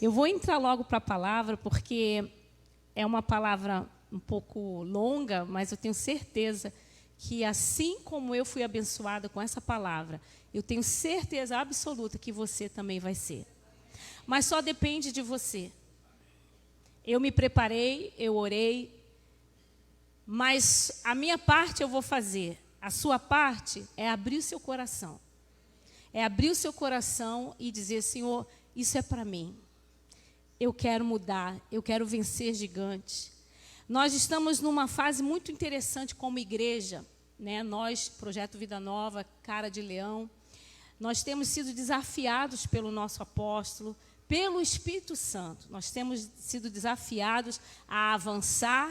Eu vou entrar logo para a palavra, porque é uma palavra um pouco longa, mas eu tenho certeza que, assim como eu fui abençoada com essa palavra, eu tenho certeza absoluta que você também vai ser. Mas só depende de você. Eu me preparei, eu orei, mas a minha parte eu vou fazer. A sua parte é abrir o seu coração. É abrir o seu coração e dizer: Senhor, isso é para mim. Eu quero mudar, eu quero vencer gigantes. Nós estamos numa fase muito interessante como igreja, né? Nós, Projeto Vida Nova, Cara de Leão, nós temos sido desafiados pelo nosso apóstolo, pelo Espírito Santo. Nós temos sido desafiados a avançar,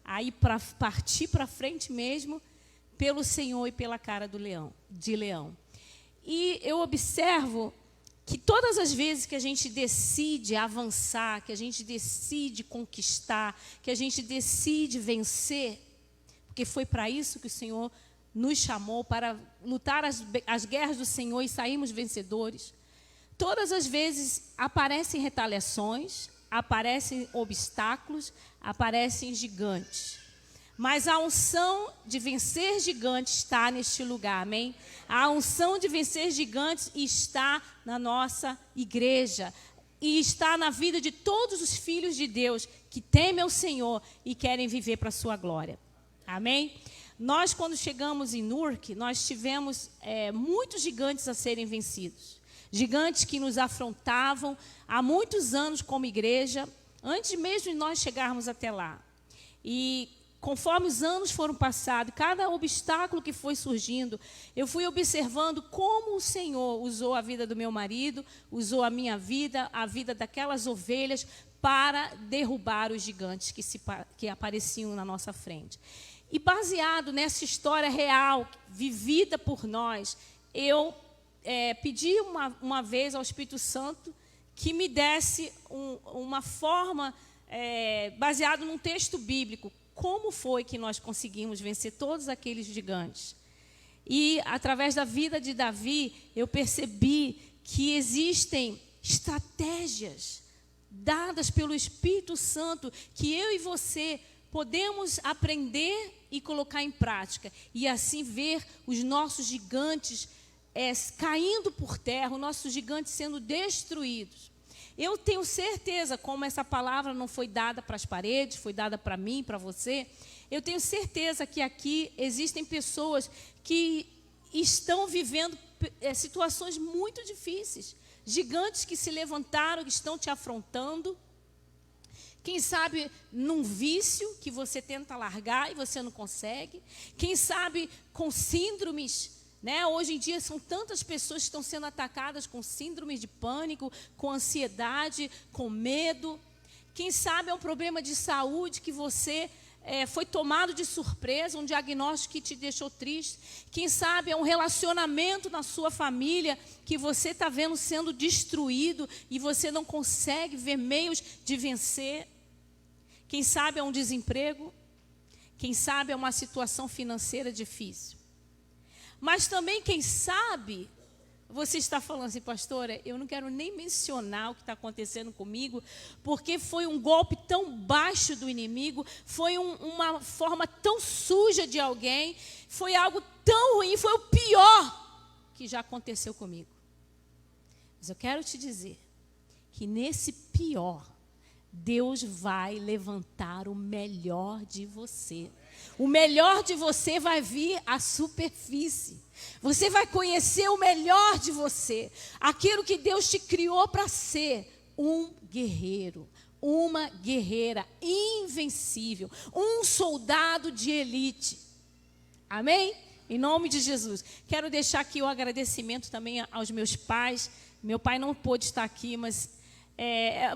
a ir partir para frente mesmo, pelo Senhor e pela cara de leão. E eu observo que todas as vezes que a gente decide avançar, que a gente decide conquistar, que a gente decide vencer, porque foi para isso que o Senhor nos chamou, para lutar as guerras do Senhor e sairmos vencedores, todas as vezes aparecem retaliações, aparecem obstáculos, aparecem gigantes. Mas a unção de vencer gigantes está neste lugar, amém? A unção de vencer gigantes está na nossa igreja. E está na vida de todos os filhos de Deus que temem ao Senhor e querem viver para a sua glória. Amém? Nós, quando chegamos em Nurk, nós tivemos muitos gigantes a serem vencidos. Gigantes que nos afrontavam há muitos anos como igreja, antes mesmo de nós chegarmos até lá. E conforme os anos foram passados, cada obstáculo que foi surgindo, eu fui observando como o Senhor usou a vida do meu marido, usou a minha vida, a vida daquelas ovelhas, para derrubar os gigantes que apareciam na nossa frente. E baseado nessa história real, vivida por nós, eu pedi uma vez ao Espírito Santo que me desse uma forma, baseado num texto bíblico, como foi que nós conseguimos vencer todos aqueles gigantes. E, através da vida de Davi, eu percebi que existem estratégias dadas pelo Espírito Santo que eu e você podemos aprender e colocar em prática. E assim ver os nossos gigantes caindo por terra, os nossos gigantes sendo destruídos. Eu tenho certeza, como essa palavra não foi dada para as paredes, foi dada para mim, para você, eu tenho certeza que aqui existem pessoas que estão vivendo situações muito difíceis. Gigantes que se levantaram, que estão te afrontando. Quem sabe num vício que você tenta largar e você não consegue. Quem sabe com síndromes. Hoje em dia são tantas pessoas que estão sendo atacadas com síndromes de pânico, com ansiedade, com medo. Quem sabe é um problema de saúde que você foi tomado de surpresa, um diagnóstico que te deixou triste. Quem sabe é um relacionamento na sua família que você está vendo sendo destruído e você não consegue ver meios de vencer. Quem sabe é um desemprego. Quem sabe é uma situação financeira difícil. Mas também, quem sabe, você está falando assim: pastora, eu não quero nem mencionar o que está acontecendo comigo, porque foi um golpe tão baixo do inimigo, foi uma forma tão suja de alguém, foi algo tão ruim, foi o pior que já aconteceu comigo. Mas eu quero te dizer que nesse pior, Deus vai levantar o melhor de você. O melhor de você vai vir à superfície. Você vai conhecer o melhor de você. Aquilo que Deus te criou para ser. Um guerreiro, uma guerreira invencível. Um soldado de elite. Amém? Em nome de Jesus. Quero deixar aqui o agradecimento também aos meus pais. Meu pai não pôde estar aqui, mas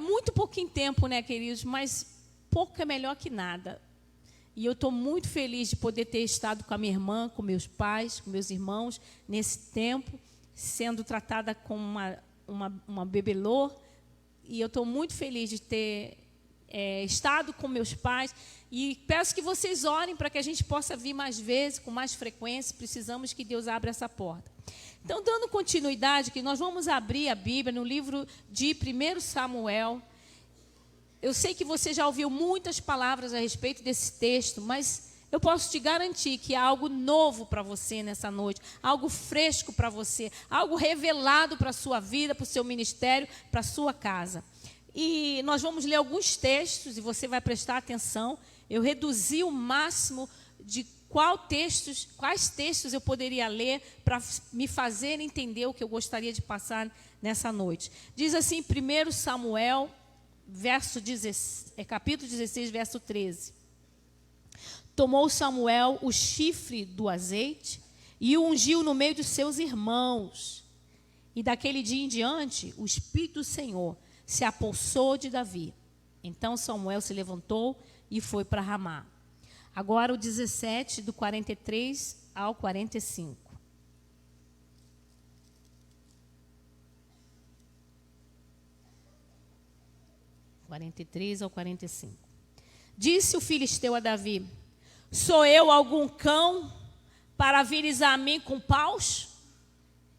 muito pouquinho tempo, né, queridos? Mas pouco é melhor que nada. E eu estou muito feliz de poder ter estado com a minha irmã, com meus pais, com meus irmãos, nesse tempo, sendo tratada como uma bebelô. E eu estou muito feliz de ter estado com meus pais. E peço que vocês orem para que a gente possa vir mais vezes, com mais frequência. Precisamos que Deus abra essa porta. Então, dando continuidade, que nós vamos abrir a Bíblia no livro de 1 Samuel. Eu sei que você já ouviu muitas palavras a respeito desse texto, mas eu posso te garantir que há algo novo para você nessa noite, algo fresco para você, algo revelado para a sua vida, para o seu ministério, para a sua casa. E nós vamos ler alguns textos e você vai prestar atenção. Eu reduzi o máximo de quais textos eu poderia ler para me fazer entender o que eu gostaria de passar nessa noite. Diz assim, 1 Samuel, capítulo 16, verso 13. Tomou Samuel o chifre do azeite e o ungiu no meio dos seus irmãos. E daquele dia em diante, o Espírito do Senhor se apossou de Davi. Então Samuel se levantou e foi para Ramá. Agora o 17, do 43 ao 45. Do 43 ao 45. Disse o filisteu a Davi: sou eu algum cão para vires a mim com paus?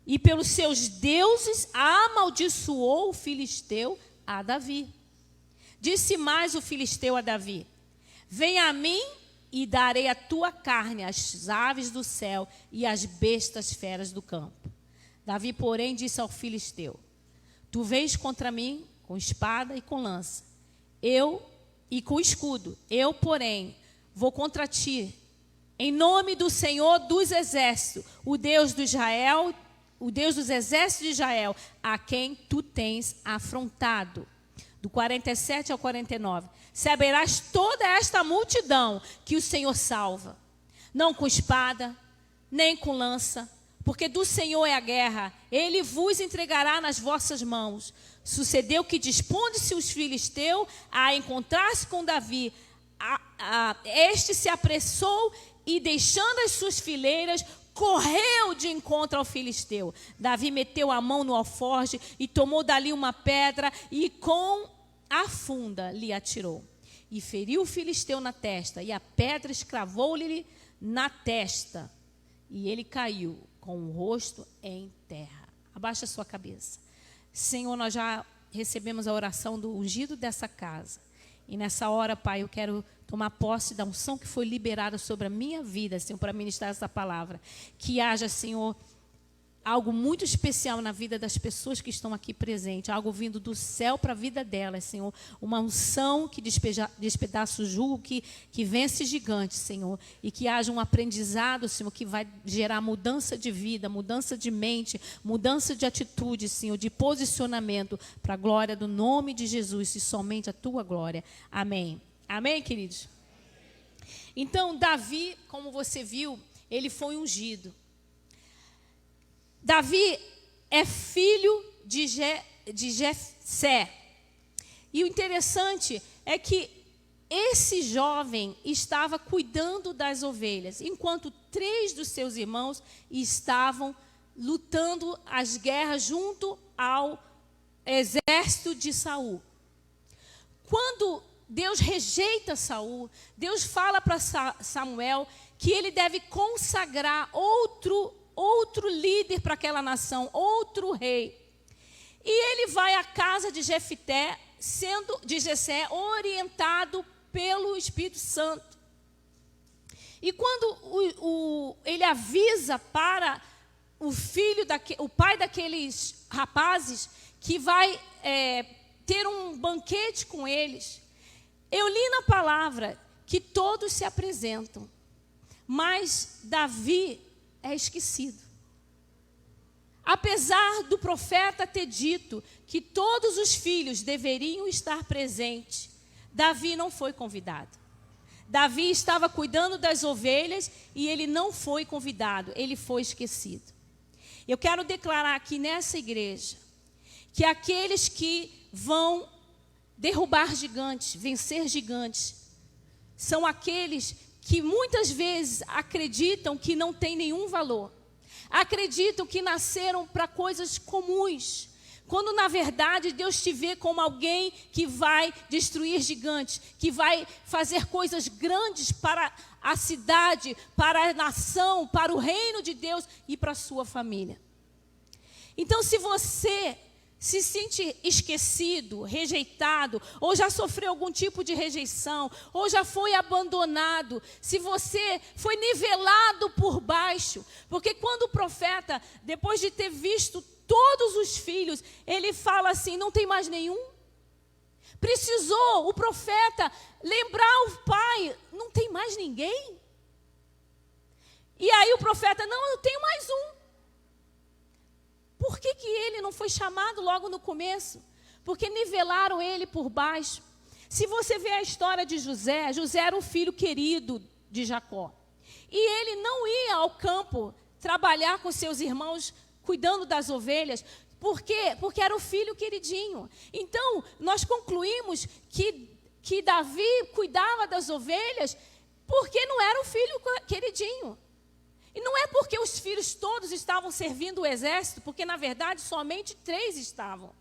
E pelos seus deuses amaldiçoou o filisteu a Davi. Disse mais o filisteu a Davi: venha a mim e darei a tua carne às aves do céu e às bestas feras do campo. Davi, porém, disse ao filisteu: tu vens contra mim com espada e com lança, e com escudo. Eu, porém, vou contra ti, em nome do Senhor dos exércitos, o Deus do Israel, o Deus dos exércitos de Israel, a quem tu tens afrontado. Do 47 ao 49. Saberás toda esta multidão que o Senhor salva, não com espada, nem com lança, porque do Senhor é a guerra, ele vos entregará nas vossas mãos. Sucedeu que, dispondo-se os filisteus a encontrar-se com Davi, este se apressou e, deixando as suas fileiras, correu de encontro ao filisteu. Davi meteu a mão no alforje e tomou dali uma pedra e com a funda lhe atirou. E feriu o filisteu na testa, e a pedra escravou-lhe na testa. E ele caiu com o rosto em terra. Abaixa a sua cabeça. Senhor, nós já recebemos a oração do ungido dessa casa. E nessa hora, Pai, eu quero tomar posse da unção que foi liberada sobre a minha vida, Senhor, para ministrar essa palavra. Que haja, Senhor, algo muito especial na vida das pessoas que estão aqui presentes, algo vindo do céu para a vida delas, Senhor. Uma unção que despedaça o jugo, que vence gigantes, Senhor. E que haja um aprendizado, Senhor, que vai gerar mudança de vida, mudança de mente, mudança de atitude, Senhor, de posicionamento, para a glória do nome de Jesus e somente a tua glória. Amém. Amém, queridos? Então, Davi, como você viu, ele foi ungido. Davi é filho de Jessé. E o interessante é que esse jovem estava cuidando das ovelhas, enquanto 3 dos seus irmãos estavam lutando as guerras junto ao exército de Saul. Quando Deus rejeita Saul, Deus fala para Samuel que ele deve consagrar outro líder para aquela nação, outro rei. E ele vai à casa de Jessé, orientado pelo Espírito Santo. E quando ele avisa para o pai daqueles rapazes que vai ter um banquete com eles, eu li na palavra que todos se apresentam, mas Davi é esquecido. Apesar do profeta ter dito que todos os filhos deveriam estar presentes, Davi não foi convidado. Davi estava cuidando das ovelhas e ele não foi convidado, ele foi esquecido. Eu quero declarar aqui nessa igreja que aqueles que vão derrubar gigantes, vencer gigantes, são aqueles que muitas vezes acreditam que não tem nenhum valor. Acreditam que nasceram para coisas comuns, Quando, na verdade, Deus te vê como alguém que vai destruir gigantes, que vai fazer coisas grandes para a cidade, para a nação, para o reino de Deus e para a sua família. Então, se você se sente esquecido, rejeitado, ou já sofreu algum tipo de rejeição, ou já foi abandonado, se você foi nivelado por baixo, porque quando o profeta, depois de ter visto todos os filhos, ele fala assim, não tem mais nenhum. Precisou o profeta lembrar o pai, não tem mais ninguém. E aí o profeta, não, eu tenho mais um. Por que ele não foi chamado logo no começo? Porque nivelaram ele por baixo. Se você vê a história de José, José era um filho querido de Jacó. E ele não ia ao campo trabalhar com seus irmãos, cuidando das ovelhas. Por quê? Porque era o filho queridinho. Então, nós concluímos que Davi cuidava das ovelhas porque não era o filho queridinho. E não é porque os filhos todos estavam servindo o exército, porque na verdade somente 3 estavam.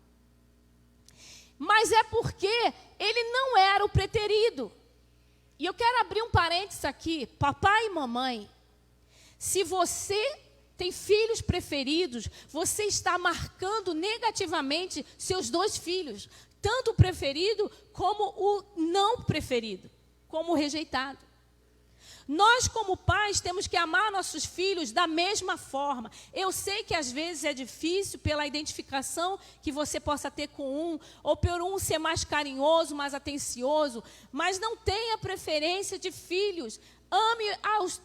Mas é porque ele não era o preterido. E eu quero abrir um parênteses aqui, papai e mamãe. Se você tem filhos preferidos, você está marcando negativamente seus 2 filhos, tanto o preferido como o não preferido, como o rejeitado. Nós, como pais, temos que amar nossos filhos da mesma forma. Eu sei que às vezes é difícil pela identificação que você possa ter com um, ou por um ser mais carinhoso, mais atencioso, mas não tenha preferência de filhos. Ame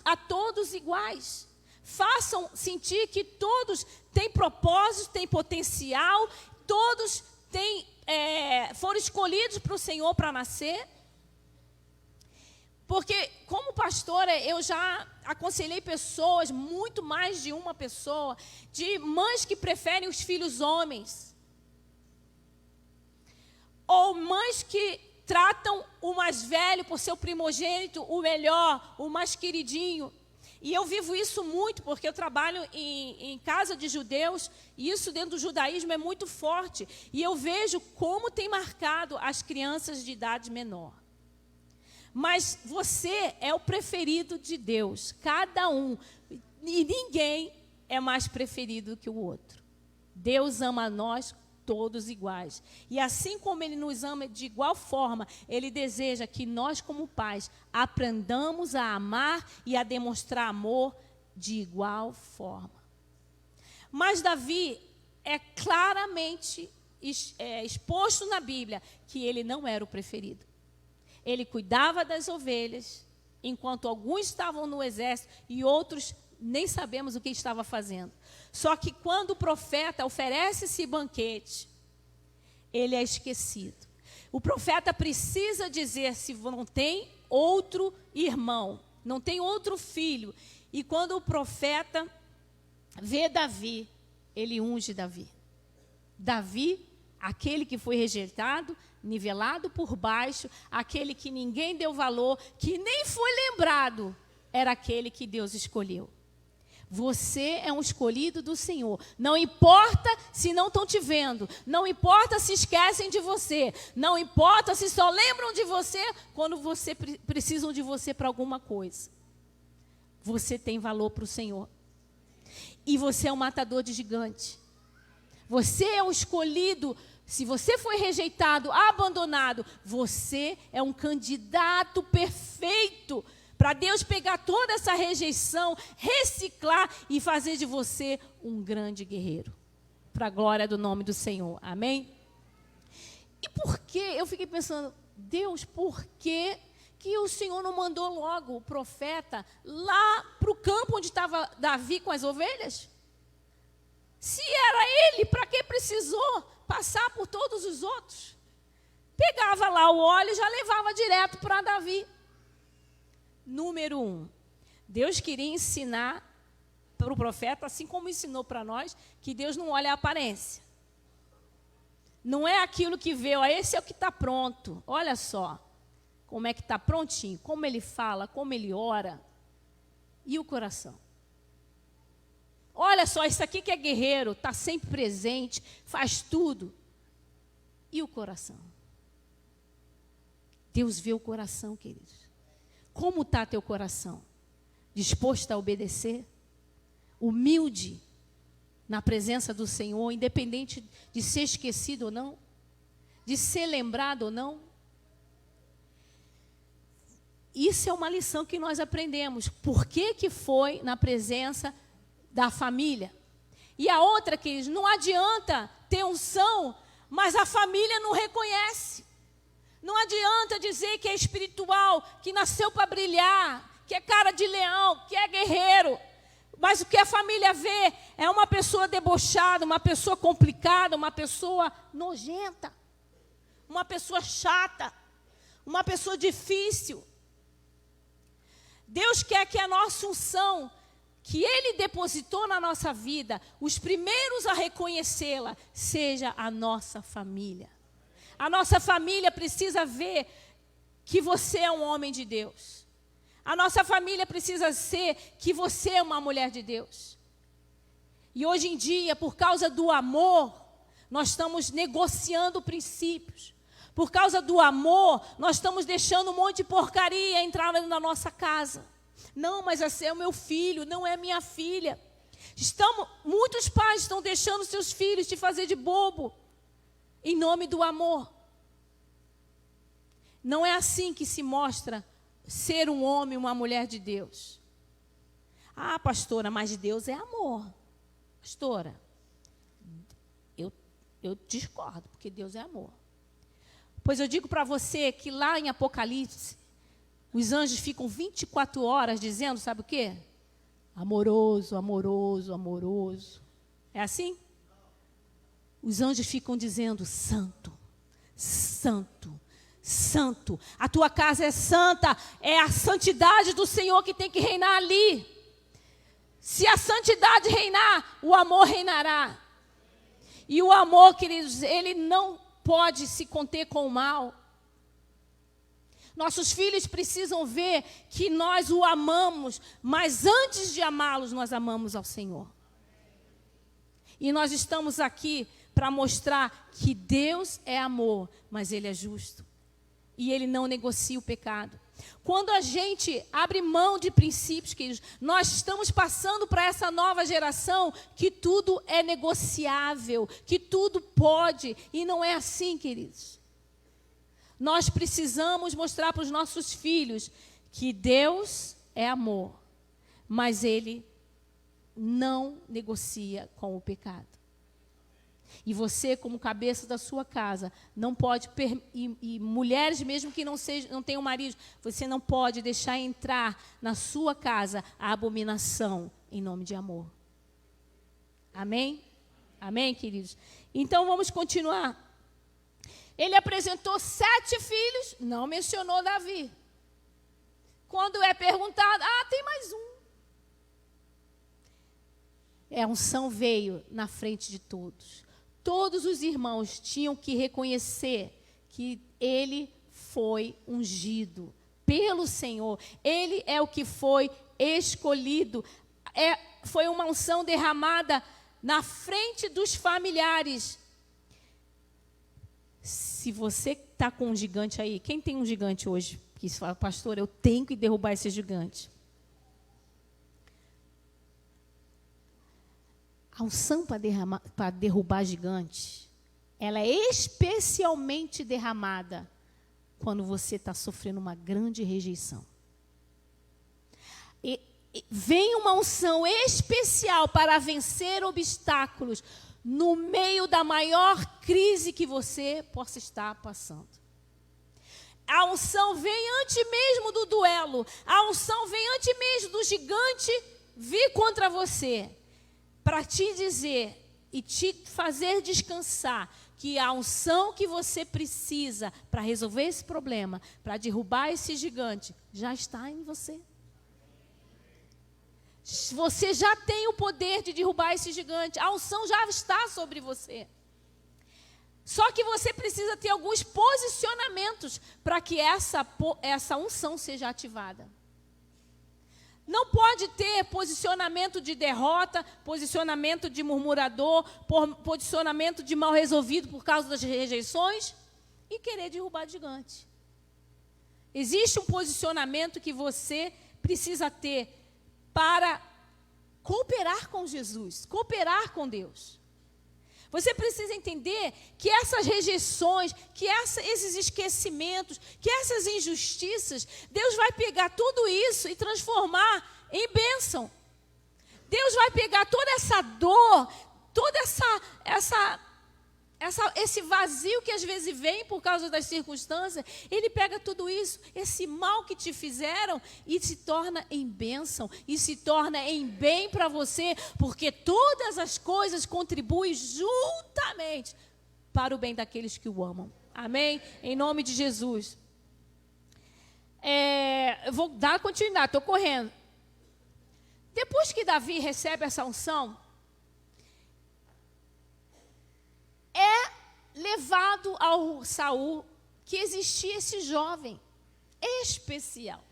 a todos iguais. Façam sentir que todos têm propósito, têm potencial, todos foram escolhidos para o Senhor para nascer. Porque, como pastora, eu já aconselhei pessoas, muito mais de uma pessoa, de mães que preferem os filhos homens. Ou mães que tratam o mais velho por ser o primogênito, o melhor, o mais queridinho. E eu vivo isso muito, porque eu trabalho em casa de judeus, e isso dentro do judaísmo é muito forte. E eu vejo como tem marcado as crianças de idade menor. Mas você é o preferido de Deus, cada um, e ninguém é mais preferido que o outro. Deus ama a nós todos iguais. E assim como Ele nos ama de igual forma, Ele deseja que nós, como pais, aprendamos a amar e a demonstrar amor de igual forma. Mas Davi é claramente exposto na Bíblia que ele não era o preferido. Ele cuidava das ovelhas, enquanto alguns estavam no exército e outros nem sabemos o que estava fazendo. Só que quando o profeta oferece esse banquete, ele é esquecido. O profeta precisa dizer se não tem outro irmão, não tem outro filho. E quando o profeta vê Davi, ele unge Davi. Davi, aquele que foi rejeitado, nivelado por baixo, aquele que ninguém deu valor, que nem foi lembrado, era aquele que Deus escolheu. Você é um escolhido do Senhor. Não importa se não estão te vendo, não importa se esquecem de você, não importa se só lembram de você quando precisam de você para alguma coisa. Você tem valor para o Senhor. E você é um matador de gigante. Você é um escolhido. Se você foi rejeitado, abandonado, você é um candidato perfeito para Deus pegar toda essa rejeição, reciclar e fazer de você um grande guerreiro. Para a glória do nome do Senhor. Amém? E por que? Eu fiquei pensando, Deus, por que o Senhor não mandou logo o profeta lá para o campo onde estava Davi com as ovelhas? Se era ele, para que precisou passar por todos os outros? Pegava lá o óleo e já levava direto para Davi. Número 1, Deus queria ensinar para o profeta, assim como ensinou para nós, que Deus não olha a aparência. Não é aquilo que vê, ó, esse é o que está pronto. Olha só, como é que está prontinho, como ele fala, como ele ora. E o coração? Olha só, isso aqui que é guerreiro, está sempre presente, faz tudo. E o coração? Deus vê o coração, queridos. Como está teu coração? Disposto a obedecer? Humilde na presença do Senhor, independente de ser esquecido ou não? De ser lembrado ou não? Isso é uma lição que nós aprendemos. Por que foi na presença da família? E a outra, queridos, não adianta ter unção, mas a família não reconhece. Não adianta dizer que é espiritual, que nasceu para brilhar, que é cara de leão, que é guerreiro. Mas o que a família vê é uma pessoa debochada, uma pessoa complicada, uma pessoa nojenta, uma pessoa chata, uma pessoa difícil. Deus quer que a nossa unção, que Ele depositou na nossa vida, os primeiros a reconhecê-la, seja a nossa família. A nossa família precisa ver que você é um homem de Deus. A nossa família precisa ser que você é uma mulher de Deus. E hoje em dia, por causa do amor, nós estamos negociando princípios. Por causa do amor, nós estamos deixando um monte de porcaria entrar na nossa casa. Não, mas esse é o meu filho, não é minha filha. Muitos pais estão deixando seus filhos te fazer de bobo, em nome do amor. Não é assim que se mostra ser um homem, uma mulher de Deus. Ah, pastora, mas Deus é amor. Pastora, eu discordo, porque Deus é amor. Pois eu digo para você que lá em Apocalipse, os anjos ficam 24 horas dizendo, sabe o quê? Amoroso, amoroso, amoroso. É assim? Os anjos ficam dizendo, santo, santo, santo. A tua casa é santa, é a santidade do Senhor que tem que reinar ali. Se a santidade reinar, o amor reinará. E o amor, queridos, ele não pode se conter com o mal. Nossos filhos precisam ver que nós o amamos, mas antes de amá-los, nós amamos ao Senhor. E nós estamos aqui para mostrar que Deus é amor, mas Ele é justo. E Ele não negocia o pecado. Quando a gente abre mão de princípios, queridos, nós estamos passando para essa nova geração que tudo é negociável, que tudo pode, e não é assim, queridos. Nós precisamos mostrar para os nossos filhos que Deus é amor, mas Ele não negocia com o pecado. E você, como cabeça da sua casa, não pode, e mulheres mesmo que não tenham marido, você não pode deixar entrar na sua casa a abominação em nome de amor. Amém? Amém, queridos? Então vamos continuar. Ele apresentou 7 filhos, não mencionou Davi. Quando é perguntado, tem mais um. A unção veio na frente de todos. Todos os irmãos tinham que reconhecer que ele foi ungido pelo Senhor. Ele é o que foi escolhido. Foi uma unção derramada na frente dos familiares. Se você está com um gigante aí, quem tem um gigante hoje? Que fala, pastor, eu tenho que derrubar esse gigante. A unção para derrubar gigantes, ela é especialmente derramada quando você está sofrendo uma grande rejeição. Vem uma unção especial para vencer obstáculos no meio da maior crise que você possa estar passando. A unção vem antes mesmo do duelo. A unção vem antes mesmo do gigante vir contra você, para te dizer e te fazer descansar que a unção que você precisa para resolver esse problema, para derrubar esse gigante, já está em você. Você já tem o poder de derrubar esse gigante. A unção já está sobre você. Só que você precisa ter alguns posicionamentos para que essa unção seja ativada. Não pode ter posicionamento de derrota, posicionamento de murmurador, posicionamento de mal resolvido por causa das rejeições e querer derrubar gigante. Existe um posicionamento que você precisa ter para cooperar com Jesus, cooperar com Deus. Você precisa entender que essas rejeições, que esses esquecimentos, que essas injustiças, Deus vai pegar tudo isso e transformar em bênção. Deus vai pegar toda essa dor, toda esse vazio que às vezes vem por causa das circunstâncias, Ele pega tudo isso, esse mal que te fizeram e se torna em bênção, e se torna em bem para você, porque todas as coisas contribuem juntamente para o bem daqueles que o amam. Amém? Em nome de Jesus. Eu vou dar continuidade, estou correndo. Depois que Davi recebe essa unção, é levado ao Saul que existia esse jovem especial.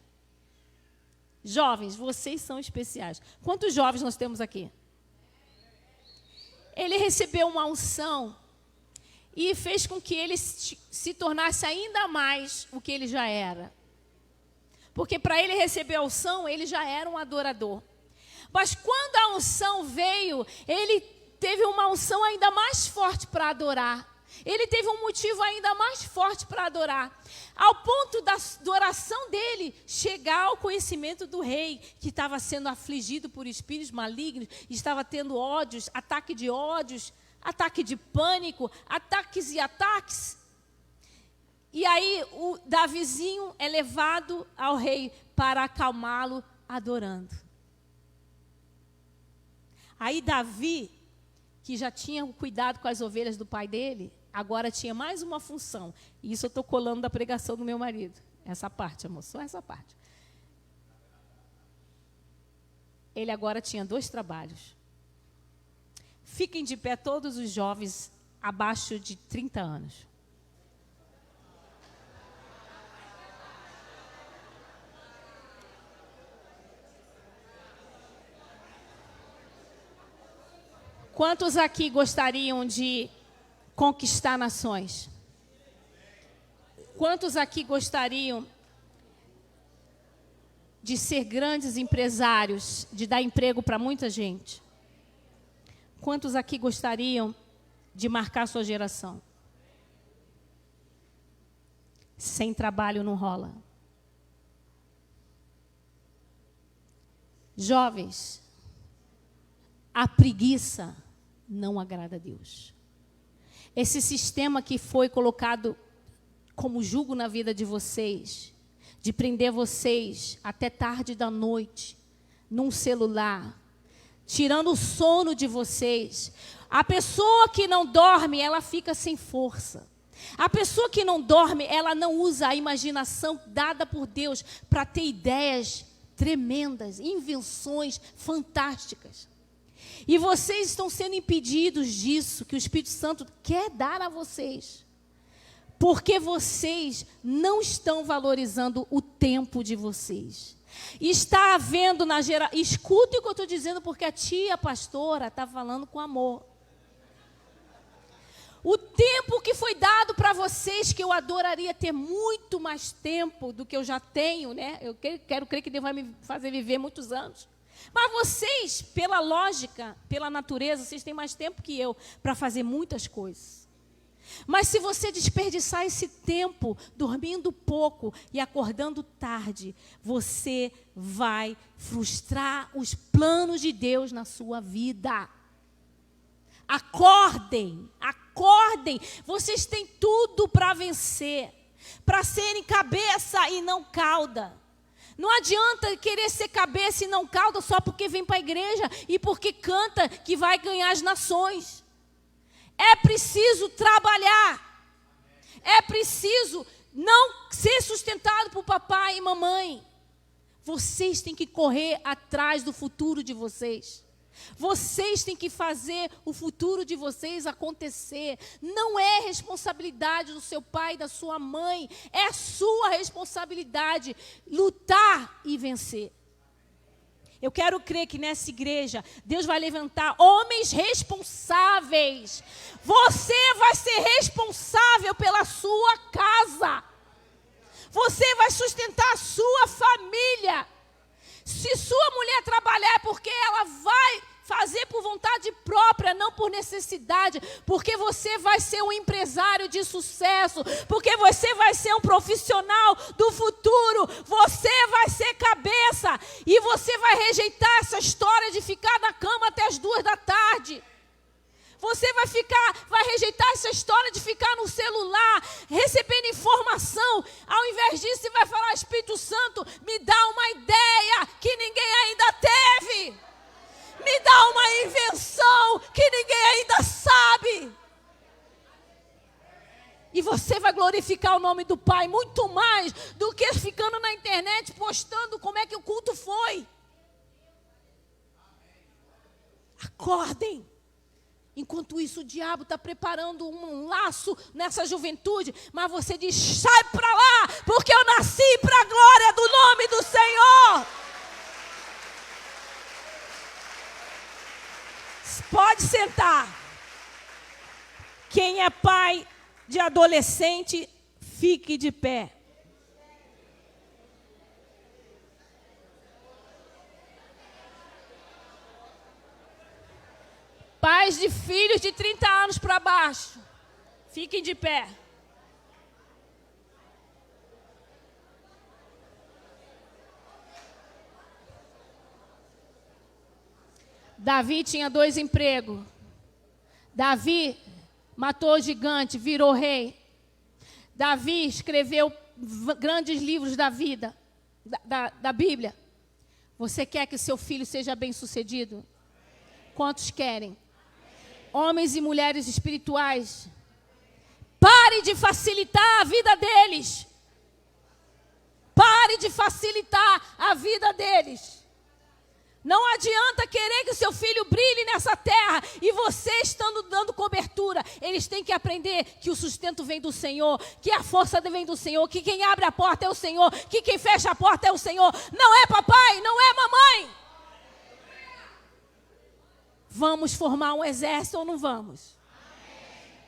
Jovens, vocês são especiais. Quantos jovens nós temos aqui? Ele recebeu uma unção e fez com que ele se tornasse ainda mais o que ele já era. Porque para ele receber a unção, ele já era um adorador. Mas quando a unção veio, ele teve uma unção ainda mais forte para adorar. Ele teve um motivo ainda mais forte para adorar. Ao ponto da adoração dele chegar ao conhecimento do rei, que estava sendo afligido por espíritos malignos, estava tendo ódios, ataque de ódios, ataque de pânico, ataques e ataques. E aí o Davizinho é levado ao rei para acalmá-lo adorando. Aí Davi, que já tinha cuidado com as ovelhas do pai dele, agora tinha mais uma função. E isso eu estou colando da pregação do meu marido. Essa parte, amor, só essa parte. Ele agora tinha 2 trabalhos. Fiquem de pé todos os jovens abaixo de 30 anos. Quantos aqui gostariam de conquistar nações? Quantos aqui gostariam de ser grandes empresários, de dar emprego para muita gente? Quantos aqui gostariam de marcar sua geração? Sem trabalho não rola. Jovens, a preguiça não agrada a Deus. Esse sistema que foi colocado como jugo na vida de vocês, de prender vocês até tarde da noite, num celular, tirando o sono de vocês. A pessoa que não dorme, ela fica sem força. A pessoa que não dorme, ela não usa a imaginação dada por Deus para ter ideias tremendas, invenções fantásticas. E vocês estão sendo impedidos disso, que o Espírito Santo quer dar a vocês. Porque vocês não estão valorizando o tempo de vocês. Está havendo na geração... Escuta o que eu estou dizendo, porque a tia pastora está falando com amor. O tempo que foi dado para vocês, que eu adoraria ter muito mais tempo do que eu já tenho, né? Eu quero crer que Deus vai me fazer viver muitos anos. Mas vocês, pela lógica, pela natureza, vocês têm mais tempo que eu para fazer muitas coisas. Mas se você desperdiçar esse tempo dormindo pouco e acordando tarde, você vai frustrar os planos de Deus na sua vida. Acordem, acordem. Vocês têm tudo para vencer, para serem cabeça e não cauda. Não adianta querer ser cabeça e não cauda só porque vem para a igreja e porque canta que vai ganhar as nações. É preciso trabalhar. É preciso não ser sustentado por papai e mamãe. Vocês têm que correr atrás do futuro de vocês. Vocês têm que fazer o futuro de vocês acontecer. Não é responsabilidade do seu pai e da sua mãe. É sua responsabilidade lutar e vencer. Eu quero crer que nessa igreja, Deus vai levantar homens responsáveis. Você vai ser responsável pela sua casa. Você vai sustentar a sua família. Se sua mulher trabalhar é porque ela vai fazer por vontade própria, não por necessidade, porque você vai ser um empresário de sucesso, porque você vai ser um profissional do futuro, você vai ser cabeça, e você vai rejeitar essa história de ficar na cama até as 2 da tarde. Você vai rejeitar essa história de ficar no celular, recebendo informação. Ao invés disso, você vai falar: Espírito Santo, me dá uma ideia que ninguém ainda teve. Me dá uma invenção que ninguém ainda sabe. E você vai glorificar o nome do Pai muito mais do que ficando na internet postando como é que o culto foi. Acordem. Enquanto isso, o diabo está preparando um laço nessa juventude. Mas você diz: sai para lá, porque eu nasci para a glória do nome do Senhor. Pode sentar. Quem é pai de adolescente, fique de pé. Pais de filhos de 30 anos para baixo, fiquem de pé. Davi tinha 2 empregos. Davi matou o gigante, virou rei. Davi escreveu grandes livros da vida, da Bíblia. Você quer que seu filho seja bem-sucedido? Quantos querem? Homens e mulheres espirituais, pare de facilitar a vida deles. Pare de facilitar a vida deles. Não adianta querer que o seu filho brilhe nessa terra e você estando dando cobertura. Eles têm que aprender que o sustento vem do Senhor, que a força vem do Senhor, que quem abre a porta é o Senhor, que quem fecha a porta é o Senhor. Não é papai, não é mamãe. Vamos formar um exército ou não vamos?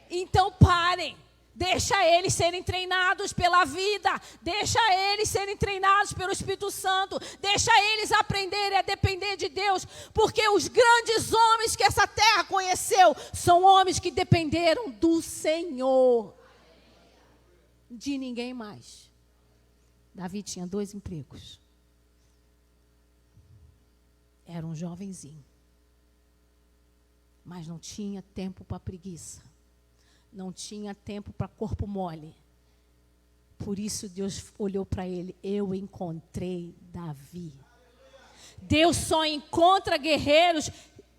Então parem. Deixa eles serem treinados pela vida. Deixa eles serem treinados pelo Espírito Santo. Deixa eles aprenderem a depender de Deus. Porque os grandes homens que essa terra conheceu são homens que dependeram do Senhor. De ninguém mais. Davi tinha 2 empregos. Era um jovenzinho. Mas não tinha tempo para preguiça. Não tinha tempo para corpo mole. Por isso Deus olhou para ele. Eu encontrei Davi. Deus só encontra guerreiros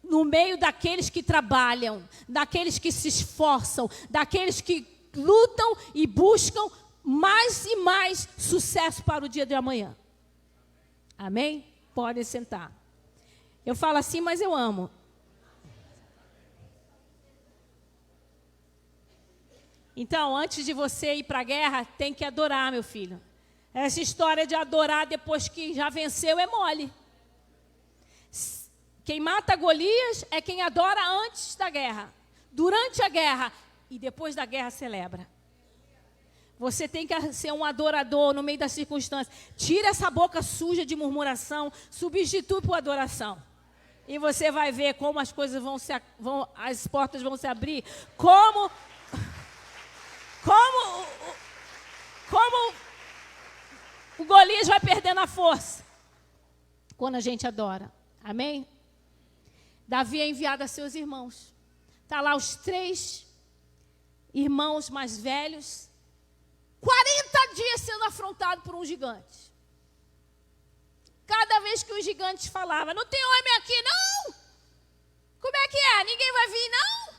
no meio daqueles que trabalham, daqueles que se esforçam, daqueles que lutam e buscam mais e mais sucesso para o dia de amanhã. Amém? Podem sentar. Eu falo assim, mas eu amo. Então, antes de você ir para a guerra, tem que adorar, meu filho. Essa história de adorar depois que já venceu é mole. Quem mata Golias é quem adora antes da guerra, durante a guerra e depois da guerra celebra. Você tem que ser um adorador no meio das circunstâncias. Tira essa boca suja de murmuração, substitui por adoração. E você vai ver como as coisas as portas vão se abrir, como o Golias vai perdendo a força quando a gente adora. Amém? Davi é enviado a seus irmãos. Está lá os 3 irmãos mais velhos, 40 dias sendo afrontado por um gigante. Cada vez que os gigantes falavam: não tem homem aqui, não? Como é que é? Ninguém vai vir, não?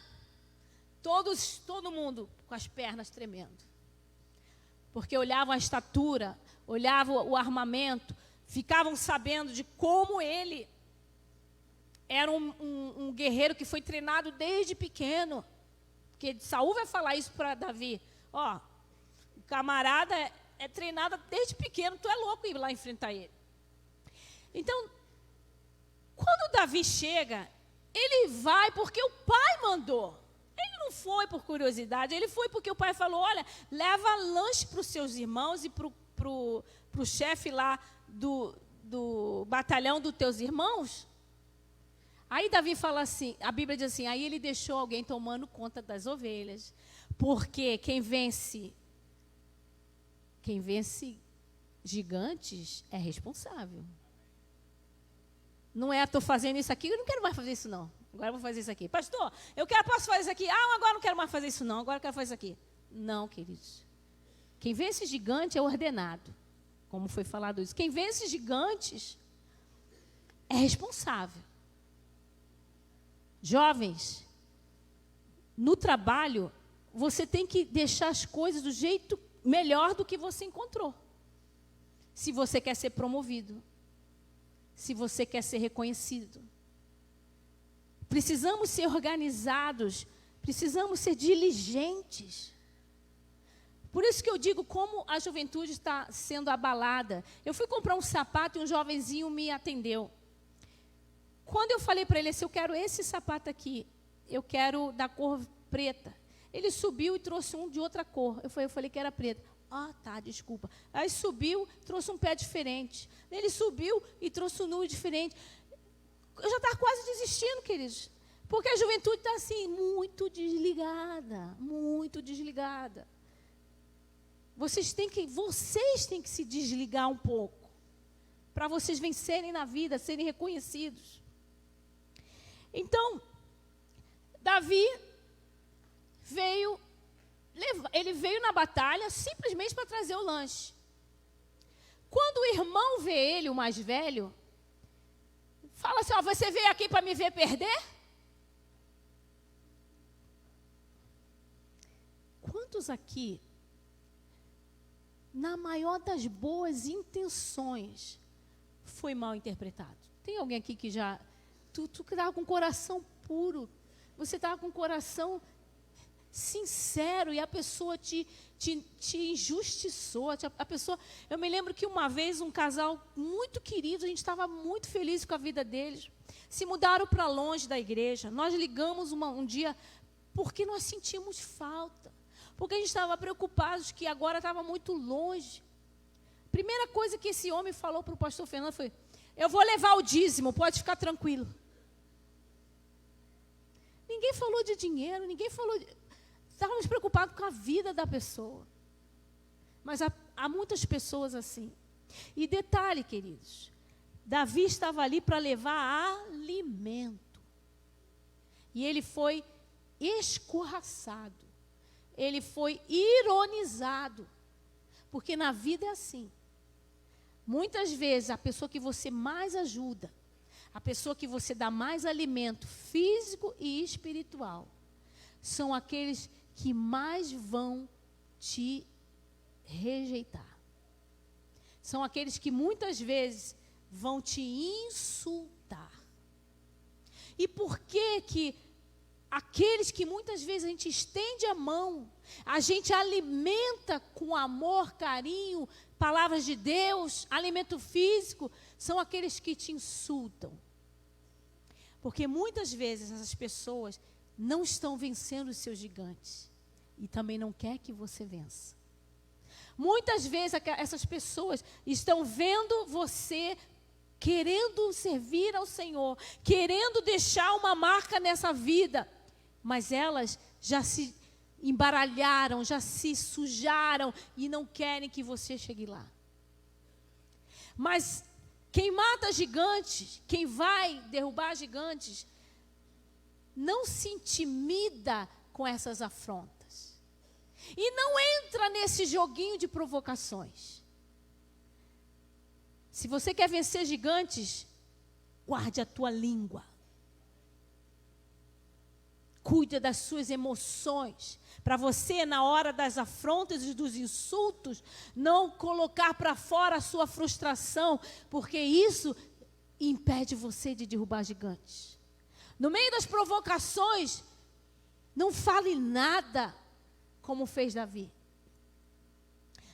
Todo mundo com as pernas tremendo. Porque olhavam a estatura, olhavam o armamento, ficavam sabendo de como ele era um guerreiro que foi treinado desde pequeno. Porque Saul vai falar isso para Davi. Ó, o camarada é treinado desde pequeno, tu é louco ir lá enfrentar ele. Então, Quando Davi chega, ele vai porque o pai mandou. Ele não foi por curiosidade, ele foi porque o pai falou, olha, leva lanche para os seus irmãos e para o chefe lá do batalhão dos teus irmãos. Aí Davi fala assim, a Bíblia diz assim, aí ele deixou alguém tomando conta das ovelhas, porque quem vence gigantes é responsável. Não é, estou fazendo isso aqui, eu não quero mais fazer isso não. Agora eu vou fazer isso aqui. Pastor, posso fazer isso aqui? Agora não quero mais fazer isso não, agora eu quero fazer isso aqui. Não, queridos. Quem vence gigante é ordenado, como foi falado isso. Quem vence gigantes é responsável. Jovens, no trabalho, você tem que deixar as coisas do jeito melhor do que você encontrou. Se você quer ser promovido, se você quer ser reconhecido. Precisamos ser organizados, precisamos ser diligentes. Por isso que eu digo como a juventude está sendo abalada. Eu fui comprar um sapato e um jovenzinho me atendeu. Quando eu falei para ele assim, eu quero esse sapato aqui, eu quero da cor preta. Ele subiu e trouxe um de outra cor. Eu falei que era preto. Tá, desculpa. Aí subiu, trouxe um pé diferente. Ele subiu e trouxe um nu diferente. Eu já estava quase desistindo, queridos. Porque a juventude está assim, muito desligada, muito desligada. Vocês têm que se desligar um pouco. Para vocês vencerem na vida, serem reconhecidos. Então, Davi veio na batalha simplesmente para trazer o lanche. Quando o irmão vê ele, o mais velho, fala assim, você veio aqui para me ver perder? Quantos aqui, na maior das boas intenções, foi mal interpretado? Tem alguém aqui que já... Tu estava com o coração puro, você estava com o coração sincero e a pessoa te injustiçou. Eu me lembro que uma vez um casal muito querido, a gente estava muito feliz com a vida deles, se mudaram para longe da igreja. Nós ligamos um dia porque nós sentimos falta, porque a gente estava preocupados que agora estava muito longe. Primeira coisa que esse homem falou para o pastor Fernando foi, eu vou levar o dízimo, pode ficar tranquilo. Ninguém falou de dinheiro, estávamos preocupados com a vida da pessoa. Mas há muitas pessoas assim. E detalhe, queridos, Davi estava ali para levar alimento. E ele foi escorraçado. Ele foi ironizado. Porque na vida é assim. Muitas vezes a pessoa que você mais ajuda, a pessoa que você dá mais alimento físico e espiritual, são aqueles que mais vão te rejeitar. São aqueles que muitas vezes vão te insultar. E por que aqueles que muitas vezes a gente estende a mão, a gente alimenta com amor, carinho, palavras de Deus, alimento físico, são aqueles que te insultam. Porque muitas vezes essas pessoas não estão vencendo os seus gigantes e também não quer que você vença. Muitas vezes essas pessoas estão vendo você querendo servir ao Senhor, querendo deixar uma marca nessa vida, mas elas já se embaralharam, já se sujaram e não querem que você chegue lá. Mas quem mata gigantes, quem vai derrubar gigantes, não se intimida com essas afrontas. E não entra nesse joguinho de provocações. Se você quer vencer gigantes, guarde a tua língua. Cuide das suas emoções, para você, na hora das afrontas e dos insultos, não colocar para fora a sua frustração, porque isso impede você de derrubar gigantes. No meio das provocações, não fale nada, como fez Davi.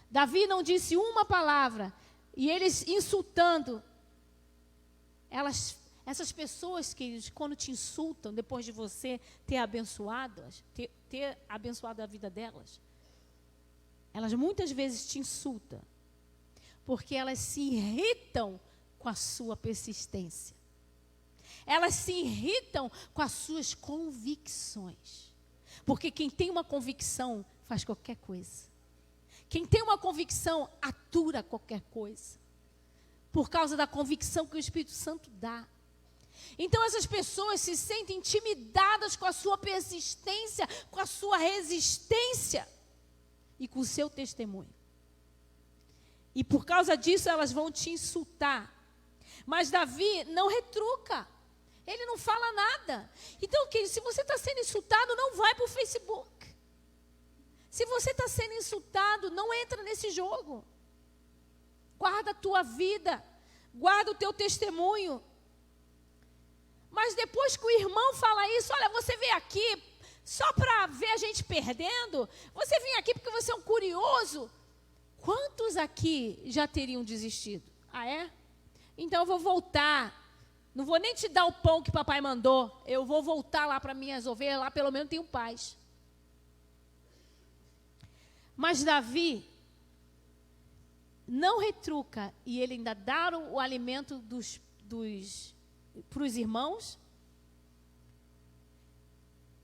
Davi não disse uma palavra, e eles insultando, elas Essas pessoas, queridos, quando te insultam, depois de você ter abençoado-as, ter abençoado a vida delas, elas muitas vezes te insultam, porque elas se irritam com a sua persistência. Elas se irritam com as suas convicções. Porque quem tem uma convicção faz qualquer coisa. Quem tem uma convicção atura qualquer coisa. Por causa da convicção que o Espírito Santo dá. Então essas pessoas se sentem intimidadas com a sua persistência, com a sua resistência e com o seu testemunho. E por causa disso elas vão te insultar. Mas Davi não retruca. Ele não fala nada. Então, querido, se você está sendo insultado, não vai para o Facebook. Se você está sendo insultado, não entra nesse jogo. Guarda a tua vida. Guarda o teu testemunho. Mas depois que o irmão fala isso, olha, você veio aqui só para ver a gente perdendo? Você vem aqui porque você é um curioso? Quantos aqui já teriam desistido? Ah, é? Então eu vou voltar. Não vou nem te dar o pão que papai mandou. Eu vou voltar lá para minhas ovelhas. Lá pelo menos tenho paz. Mas Davi não retruca. E ele ainda dá o alimento para os irmãos.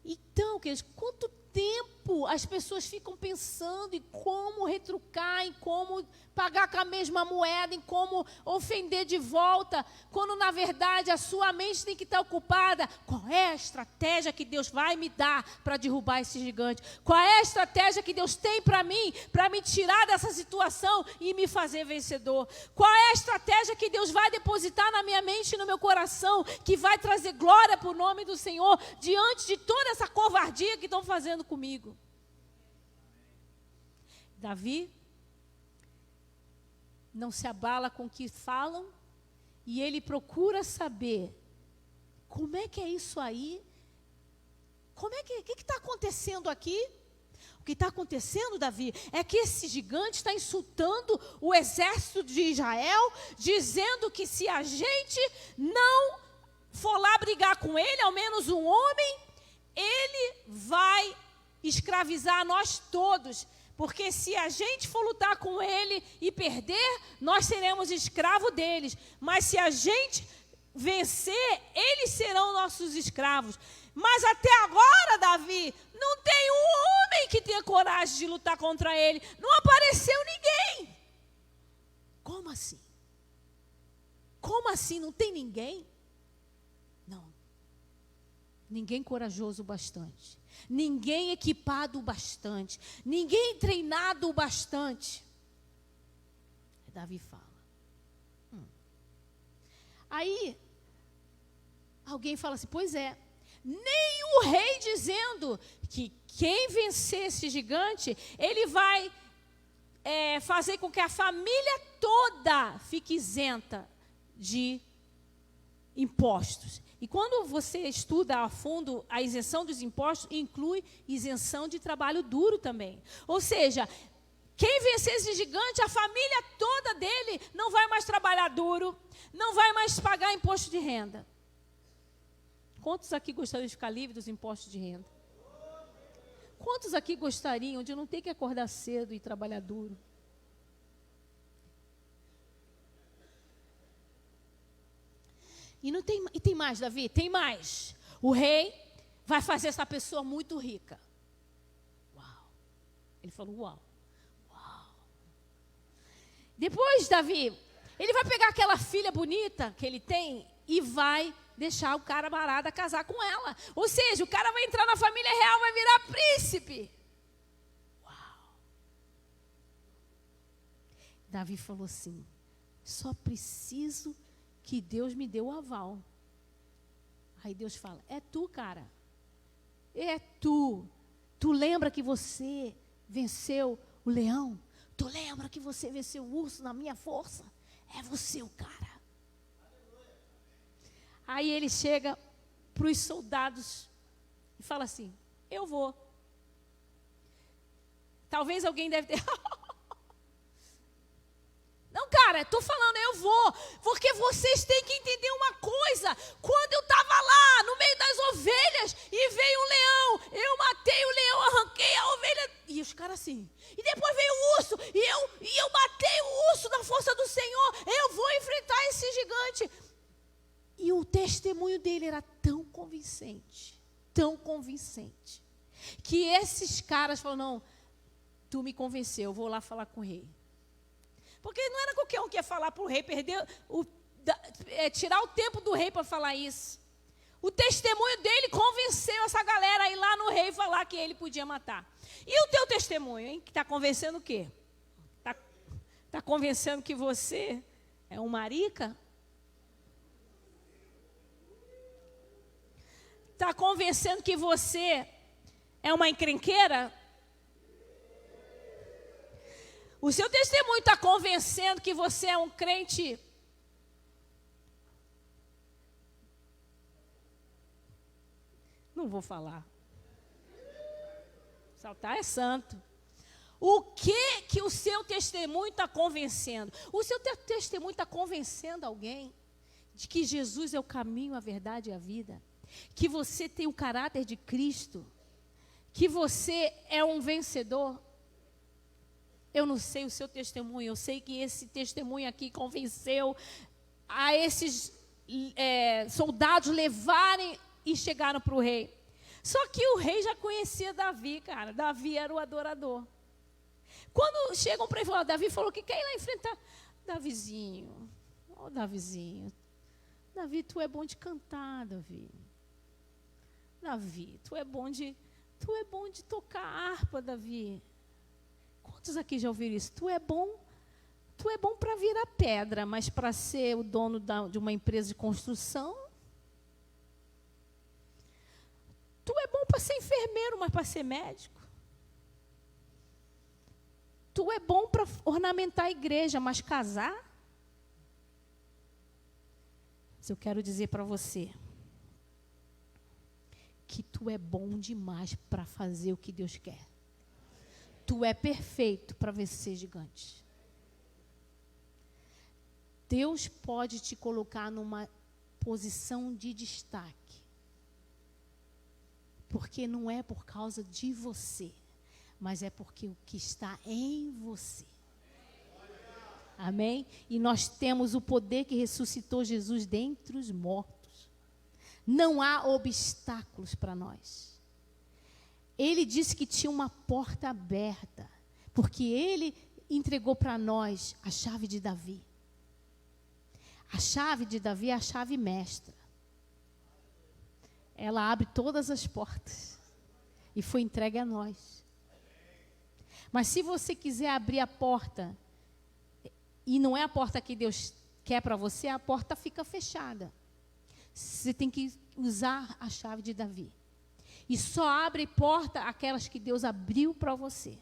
Então, queridos, quanto tempo as pessoas ficam pensando em como retrucar, em como pagar com a mesma moeda, em como ofender de volta, quando na verdade a sua mente tem que estar ocupada. Qual é a estratégia que Deus vai me dar para derrubar esse gigante? Qual é a estratégia que Deus tem para mim, para me tirar dessa situação e me fazer vencedor? Qual é a estratégia que Deus vai depositar na minha mente e no meu coração, que vai trazer glória para o nome do Senhor, diante de toda essa covardia que estão fazendo comigo? Davi não se abala com o que falam, e ele procura saber como é que é isso aí, o que está acontecendo aqui? O que está acontecendo, Davi, é que esse gigante está insultando o exército de Israel, dizendo que se a gente não for lá brigar com ele, ao menos um homem, ele vai escravizar nós todos. Porque se a gente for lutar com ele e perder, nós seremos escravos deles. Mas se a gente vencer, eles serão nossos escravos. Mas até agora, Davi, não tem um homem que tenha coragem de lutar contra ele. Não apareceu ninguém. Como assim? Como assim? Não tem ninguém? Não. Ninguém corajoso o bastante. Ninguém equipado o bastante. Ninguém treinado o bastante. Davi fala. Aí, alguém fala assim, pois é. Nem o rei dizendo que quem vencer esse gigante, ele vai fazer com que a família toda fique isenta de impostos. E quando você estuda a fundo a isenção dos impostos, inclui isenção de trabalho duro também. Ou seja, quem vencer esse gigante, a família toda dele não vai mais trabalhar duro, não vai mais pagar imposto de renda. Quantos aqui gostariam de ficar livres dos impostos de renda? Quantos aqui gostariam de não ter que acordar cedo e trabalhar duro? E tem mais, Davi, tem mais. O rei vai fazer essa pessoa muito rica. Uau. Ele falou, uau. Depois, Davi, ele vai pegar aquela filha bonita que ele tem e vai deixar o cara camarada casar com ela. Ou seja, o cara vai entrar na família real, vai virar príncipe. Uau. Davi falou assim, só preciso que Deus me deu o aval. Aí Deus fala, é tu, cara. É tu. Tu lembra que você venceu o leão? Tu lembra que você venceu o urso na minha força? É você o cara. Aí ele chega para os soldados e fala assim, eu vou. Talvez alguém deve ter... Não, cara, cara, estou falando, eu vou, porque vocês têm que entender uma coisa. Quando eu estava lá, no meio das ovelhas, e veio um leão, eu matei o leão, arranquei a ovelha, e os caras assim, e depois veio o urso, e eu matei o urso na força do Senhor, eu vou enfrentar esse gigante. E o testemunho dele era tão convincente, que esses caras falaram, não, tu me convenceu, eu vou lá falar com o rei. Porque não era qualquer um que ia falar para o rei, tirar o tempo do rei para falar isso. O testemunho dele convenceu essa galera a ir lá no rei falar que ele podia matar. E o teu testemunho, hein? Que está convencendo o quê? Está convencendo que você é um marica? Está convencendo que você é uma encrenqueira? O seu testemunho está convencendo que você é um crente? Não vou falar. Saltar é santo. O que o seu testemunho está convencendo? O seu testemunho está convencendo alguém de que Jesus é o caminho, a verdade e a vida? Que você tem o caráter de Cristo? Que você é um vencedor? Eu não sei o seu testemunho, eu sei que esse testemunho aqui convenceu a esses soldados levarem e chegaram para o rei. Só que o rei já conhecia Davi, cara. Davi era o adorador. Quando chegam para ele e falam, Davi falou que quer ir lá enfrentar. Davizinho, Davizinho, Davi, tu é bom de cantar, Davi. Davi, tu é bom de tocar harpa, Davi. Quantos aqui já ouviram isso? Tu é bom para virar pedra, mas para ser o dono de uma empresa de construção. Tu é bom para ser enfermeiro, mas para ser médico. Tu é bom para ornamentar a igreja, mas casar? Mas eu quero dizer para você que tu é bom demais para fazer o que Deus quer. Tu é perfeito para vencer gigantes. Deus pode te colocar numa posição de destaque. Porque não é por causa de você, mas é porque o que está em você. Amém? E nós temos o poder que ressuscitou Jesus dentre os mortos. Não há obstáculos para nós. Ele disse que tinha uma porta aberta, porque ele entregou para nós a chave de Davi. A chave de Davi é a chave mestra. Ela abre todas as portas e foi entregue a nós. Mas se você quiser abrir a porta, e não é a porta que Deus quer para você, a porta fica fechada. Você tem que usar a chave de Davi. E só abre porta aquelas que Deus abriu para você.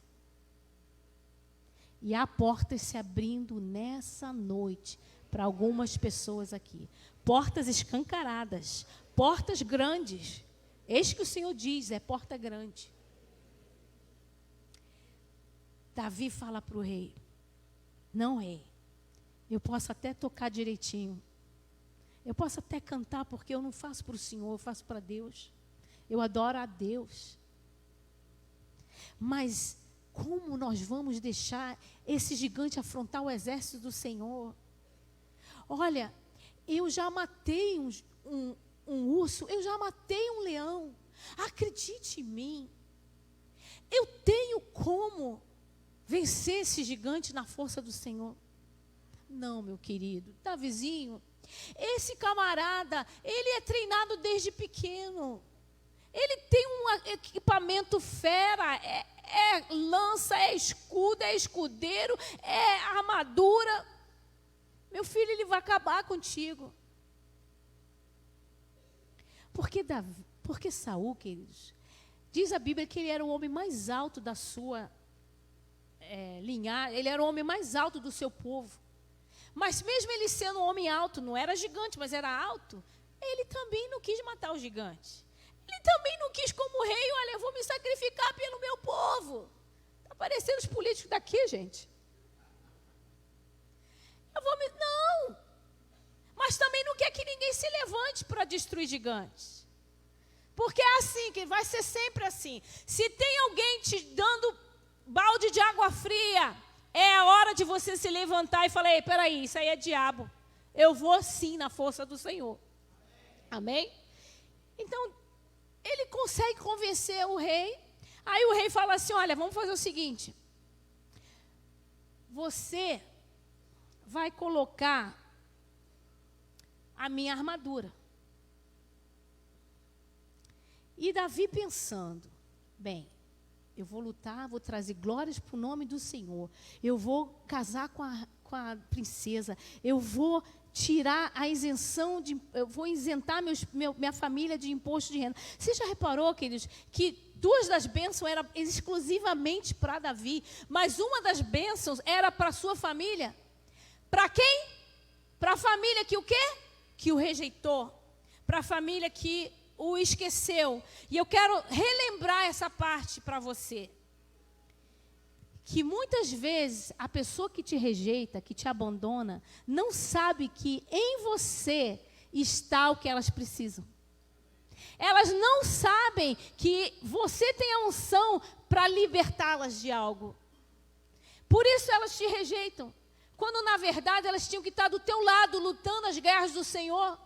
E há portas se abrindo nessa noite para algumas pessoas aqui. Portas escancaradas, portas grandes. Eis que o Senhor diz, é porta grande. Davi fala para o rei, não, rei, eu posso até tocar direitinho. Eu posso até cantar, porque eu não faço para o Senhor, eu faço para Deus. Eu adoro a Deus. Mas como nós vamos deixar esse gigante afrontar o exército do Senhor? Olha, eu já matei um urso, eu já matei um leão. Acredite em mim. Eu tenho como vencer esse gigante na força do Senhor. Não, meu querido, Davizinho, esse camarada, ele é treinado desde pequeno. Ele tem um equipamento fera, é lança, é escudo, é escudeiro, é armadura. Meu filho, ele vai acabar contigo. Porque Saul, queridos, diz a Bíblia que ele era o homem mais alto da sua linhagem, ele era o homem mais alto do seu povo. Mas mesmo ele sendo um homem alto, não era gigante, mas era alto, ele também não quis matar o gigante. Ele também não quis como rei, olha, eu vou me sacrificar pelo meu povo. Está parecendo os políticos daqui, gente. Não! Mas também não quer que ninguém se levante para destruir gigantes. Porque é assim, que vai ser sempre assim. Se tem alguém te dando balde de água fria, é a hora de você se levantar e falar: ei, peraí, isso aí é diabo. Eu vou sim na força do Senhor. Amém? Então, ele consegue convencer o rei. Aí o rei fala assim: olha, vamos fazer o seguinte. Você vai colocar a minha armadura. E Davi pensando: bem, eu vou lutar, vou trazer glórias para o nome do Senhor. Eu vou casar com a princesa. Eu vou tirar a isenção, eu vou isentar minha família de imposto de renda. Você já reparou, queridos, que 2 das bênçãos eram exclusivamente para Davi, mas uma das bênçãos era para a sua família? Para quem? Para a família que o quê? Que o rejeitou. Para a família que o esqueceu. E eu quero relembrar essa parte para você. Que muitas vezes a pessoa que te rejeita, que te abandona, não sabe que em você está o que elas precisam. Elas não sabem que você tem a unção para libertá-las de algo. Por isso elas te rejeitam. Quando na verdade elas tinham que estar do teu lado, lutando as guerras do Senhor.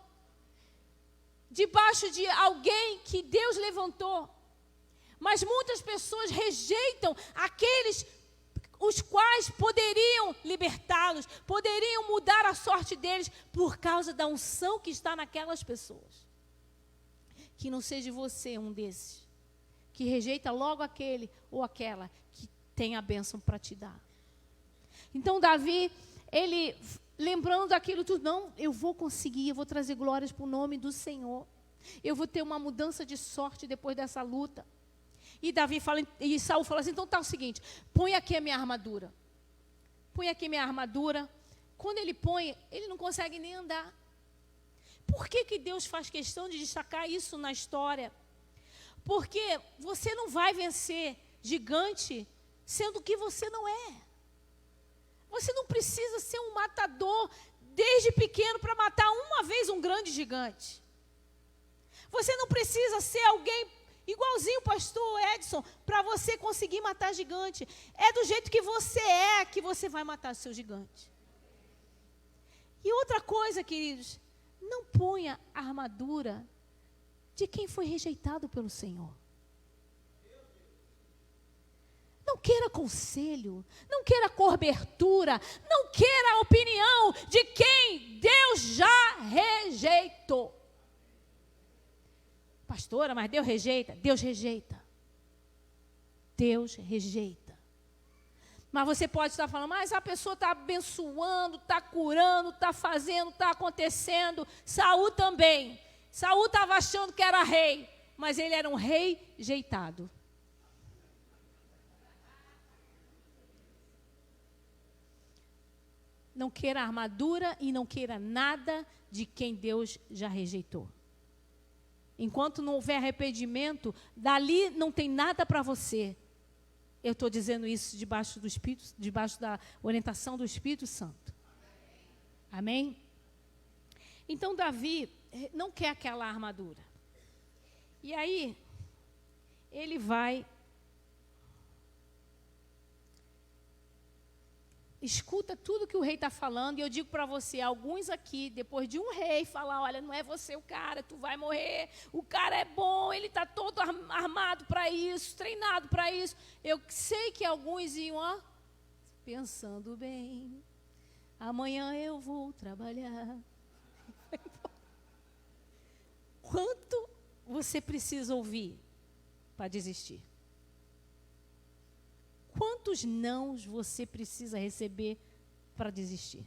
Debaixo de alguém que Deus levantou. Mas muitas pessoas rejeitam aqueles os quais poderiam libertá-los, poderiam mudar a sorte deles por causa da unção que está naquelas pessoas. Que não seja você um desses, que rejeita logo aquele ou aquela que tem a bênção para te dar. Então Davi, ele lembrando daquilo tudo, não, eu vou conseguir, eu vou trazer glórias para o nome do Senhor. Eu vou ter uma mudança de sorte depois dessa luta. E Davi fala, e Saul fala assim: então tá o seguinte, põe aqui a minha armadura. Põe aqui minha armadura. Quando ele põe, ele não consegue nem andar. Por que Deus faz questão de destacar isso na história? Porque você não vai vencer gigante sendo que você não é. Você não precisa ser um matador desde pequeno para matar uma vez um grande gigante. Você não precisa ser alguém igualzinho o pastor Edson para você conseguir matar gigante. É do jeito que você é que você vai matar seu gigante. E outra coisa, queridos, não ponha a armadura de quem foi rejeitado pelo Senhor. Não queira conselho, não queira cobertura, não queira a opinião de quem Deus já rejeitou. Pastora, mas Deus rejeita? Deus rejeita. Deus rejeita. Mas você pode estar falando: mas a pessoa está abençoando, está curando, está fazendo, está acontecendo. Saul também. Saul estava achando que era rei, mas ele era um rei rejeitado. Não queira armadura e não queira nada de quem Deus já rejeitou. Enquanto não houver arrependimento, dali não tem nada para você. Eu estou dizendo isso debaixo do Espírito, debaixo da orientação do Espírito Santo. Amém? Então Davi não quer aquela armadura. E aí, ele vai, escuta tudo que o rei está falando, e eu digo para você, alguns aqui, depois de um rei falar: olha, não é você o cara, tu vai morrer, o cara é bom, ele está todo armado para isso, treinado para isso. Eu sei que alguns iam, pensando bem, amanhã eu vou trabalhar. Quanto você precisa ouvir para desistir? Quantos nãos você precisa receber para desistir?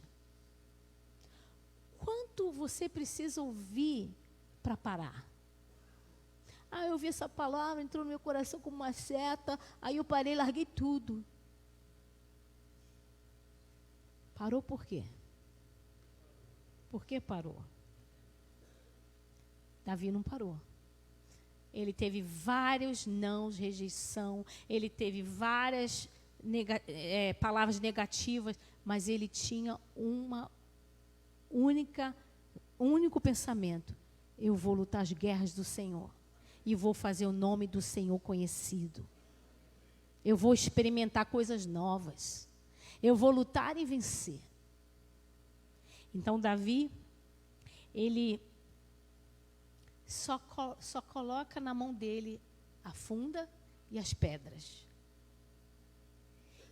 Quanto você precisa ouvir para parar? Eu ouvi essa palavra, entrou no meu coração como uma seta, aí eu parei, larguei tudo. Parou por quê? Por que parou? Davi não parou. Ele teve vários nãos, rejeição, ele teve várias palavras negativas, mas ele tinha um único pensamento: eu vou lutar as guerras do Senhor e vou fazer o nome do Senhor conhecido. Eu vou experimentar coisas novas. Eu vou lutar e vencer. Então Davi, ele só coloca na mão dele a funda e as pedras.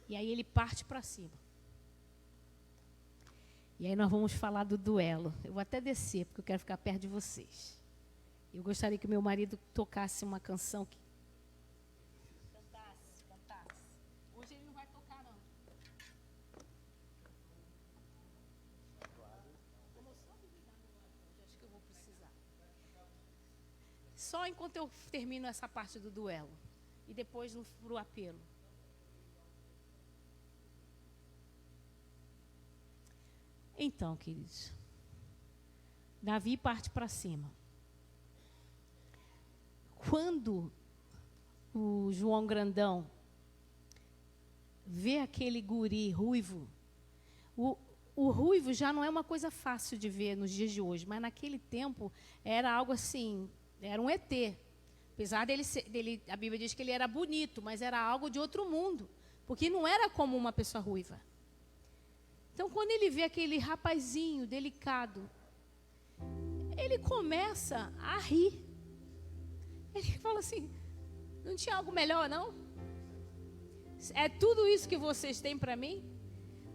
E aí ele parte para cima. E aí nós vamos falar do duelo. Eu vou até descer, porque eu quero ficar perto de vocês. Eu gostaria que meu marido tocasse uma canção que cantasse. Hoje ele não vai tocar, não. Acho que eu vou precisar. Só enquanto eu termino essa parte do duelo. E depois para o apelo. Então, queridos, Davi parte para cima. Quando o João Grandão vê aquele guri ruivo, o ruivo já não é uma coisa fácil de ver nos dias de hoje, mas naquele tempo era algo assim, era um ET. Apesar dele, a Bíblia diz que ele era bonito, mas era algo de outro mundo, porque não era como uma pessoa ruiva. Então, quando ele vê aquele rapazinho delicado, ele começa a rir. Ele fala assim: não tinha algo melhor, não? É tudo isso que vocês têm para mim?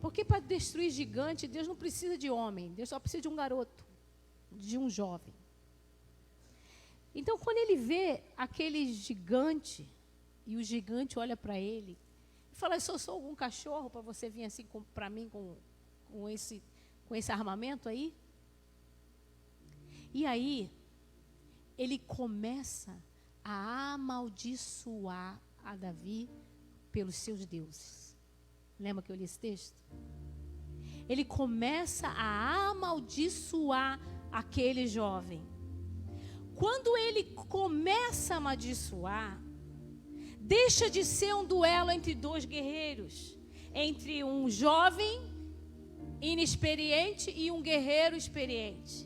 Porque para destruir gigante, Deus não precisa de homem. Deus só precisa de um garoto, de um jovem. Então, quando ele vê aquele gigante, e o gigante olha para ele, e fala: eu sou algum cachorro para você vir assim para mim com esse armamento aí? E aí, ele começa a amaldiçoar a Davi pelos seus deuses. Lembra que eu li esse texto? Ele começa a amaldiçoar aquele jovem. Quando ele começa a amaldiçoar, deixa de ser um duelo entre dois guerreiros, entre um jovem inexperiente e um guerreiro experiente.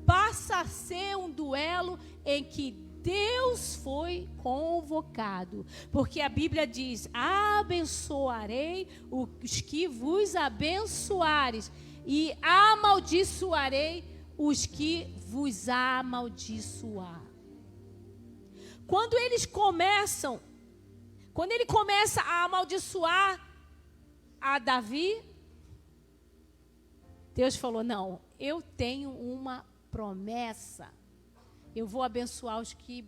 Passa a ser um duelo em que Deus foi convocado, porque a Bíblia diz: abençoarei os que vos abençoares e amaldiçoarei os que vos amaldiçoar. Quando ele começa a amaldiçoar a Davi, Deus falou: não, eu tenho uma promessa. Eu vou abençoar os que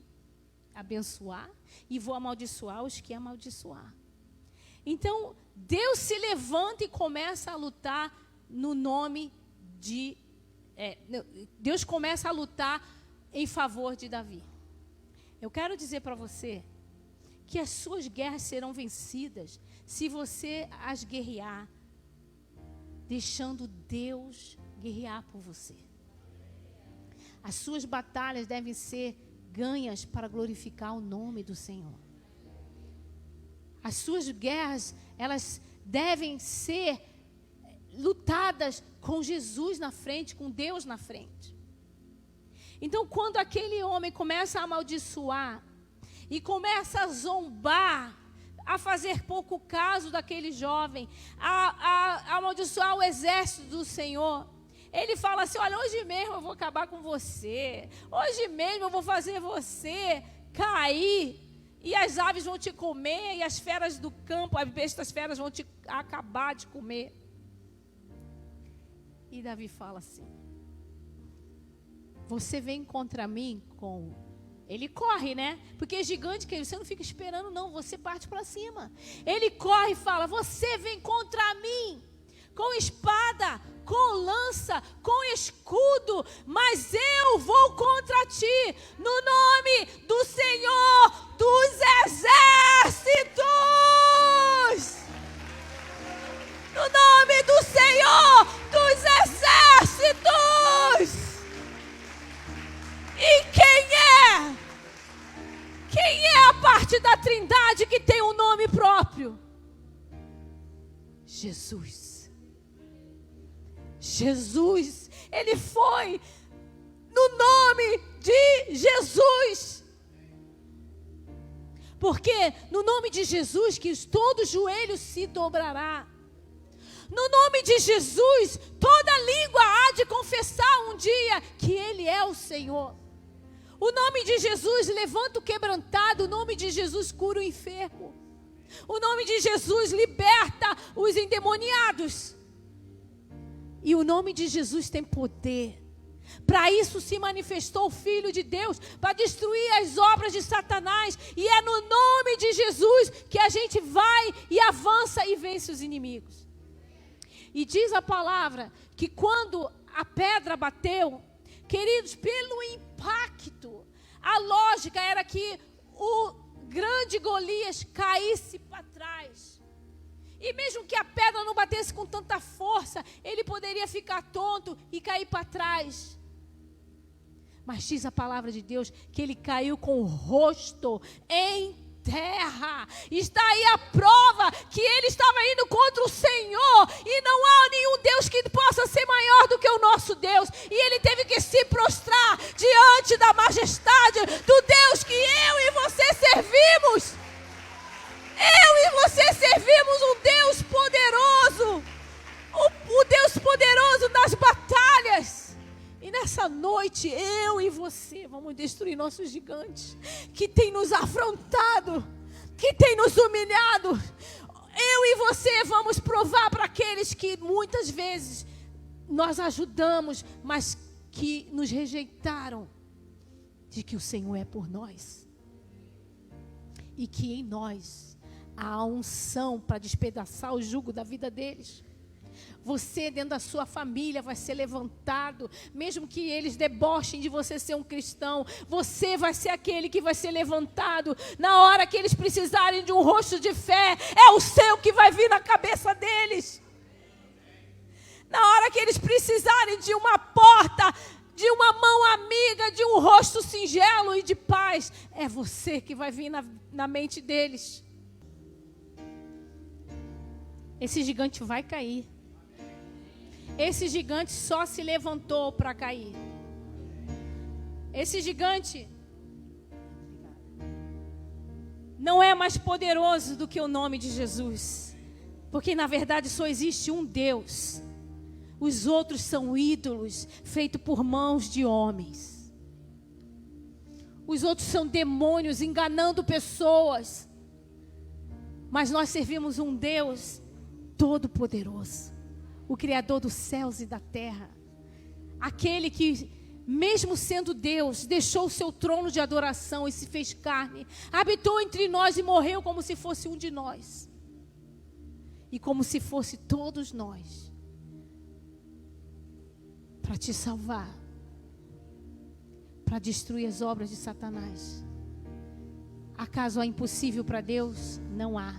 abençoar e vou amaldiçoar os que amaldiçoar. Então, Deus se levanta e começa a lutar no nome de... Deus começa a lutar em favor de Davi. Eu quero dizer para você que as suas guerras serão vencidas se você as guerrear, deixando Deus guerrear por você. As suas batalhas devem ser ganhas para glorificar o nome do Senhor. As suas guerras, elas devem ser lutadas com Jesus na frente, com Deus na frente. Então, quando aquele homem começa a amaldiçoar e começa a zombar, a fazer pouco caso daquele jovem, a amaldiçoar o exército do Senhor, ele fala assim: olha, hoje mesmo eu vou acabar com você, hoje mesmo eu vou fazer você cair, e as aves vão te comer, e as feras do campo, as bestas feras vão te acabar de comer. E Davi fala assim: você vem contra mim com... Ele corre, né? Porque gigante, que você não fica esperando, não. Você parte para cima. Ele corre e fala: você vem contra mim com espada, com lança, com escudo, mas eu vou contra ti no nome do Senhor dos Exércitos. No nome do Senhor dos Exércitos. E quem é a parte da Trindade que tem um nome próprio? Jesus. Jesus, ele foi no nome de Jesus. Porque no nome de Jesus que todo joelho se dobrará. No nome de Jesus, toda língua há de confessar um dia que Ele é o Senhor. O nome de Jesus levanta o quebrantado, o nome de Jesus cura o enfermo. O nome de Jesus liberta os endemoniados. E o nome de Jesus tem poder. Para isso se manifestou o Filho de Deus, para destruir as obras de Satanás. E é no nome de Jesus que a gente vai e avança e vence os inimigos. E diz a palavra que quando a pedra bateu, queridos, pelo impacto, a lógica era que o grande Golias caísse para trás. E mesmo que a pedra não batesse com tanta força, ele poderia ficar tonto e cair para trás. Mas diz a palavra de Deus que ele caiu com o rosto em terra. Está aí a prova que ele estava indo contra o Senhor. E não há nenhum Deus que possa ser maior do que o nosso Deus. E ele teve que se prostrar diante da majestade do Deus que eu e você servimos. Eu e você servimos um Deus poderoso. O Deus poderoso nas batalhas. E nessa noite, eu e você vamos destruir nossos gigantes, que tem nos afrontado, que tem nos humilhado. Eu e você vamos provar para aqueles que muitas vezes nós ajudamos, mas que nos rejeitaram, de que o Senhor é por nós. E que em nós há a unção para despedaçar o jugo da vida deles. Você dentro da sua família vai ser levantado, mesmo que eles debochem de você ser um cristão, você vai ser aquele que vai ser levantado. Na hora que eles precisarem de um rosto de fé, é o seu que vai vir na cabeça deles. Na hora que eles precisarem de uma porta, de uma mão amiga, de um rosto singelo e de paz, é você que vai vir na mente deles. Esse gigante vai cair. Esse gigante só se levantou para cair. Esse gigante não é mais poderoso do que o nome de Jesus. Porque na verdade só existe um Deus. Os outros são ídolos feitos por mãos de homens. Os outros são demônios enganando pessoas. Mas nós servimos um Deus todo-poderoso. O Criador dos céus e da terra. Aquele que, mesmo sendo Deus, deixou o seu trono de adoração e se fez carne. Habitou entre nós e morreu como se fosse um de nós. E como se fosse todos nós. Para te salvar. Para destruir as obras de Satanás. Acaso há impossível para Deus? Não há.